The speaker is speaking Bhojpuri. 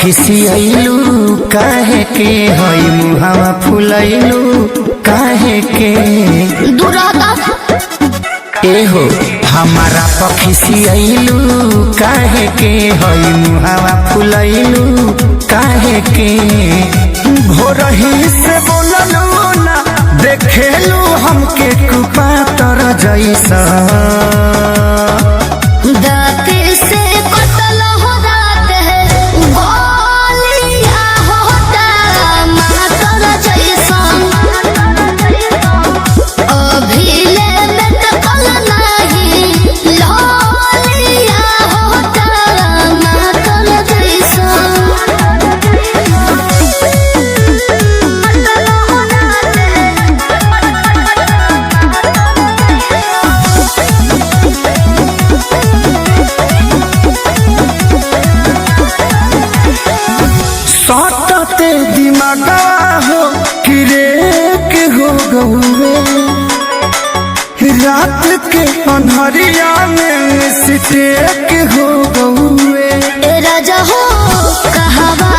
खिसियलू काहे के हई मुहावा फुलैलू काहे के एहो हमारा पखिसियलू काहे के हई मुहावा फुलैलू काहे के भोरही से बोललू ना देखेलू हमके कुपातर जैसा दिमागा हो किरेक हो गए रात के अन्हरिया में सिटेक हो गए राजा हो कहावा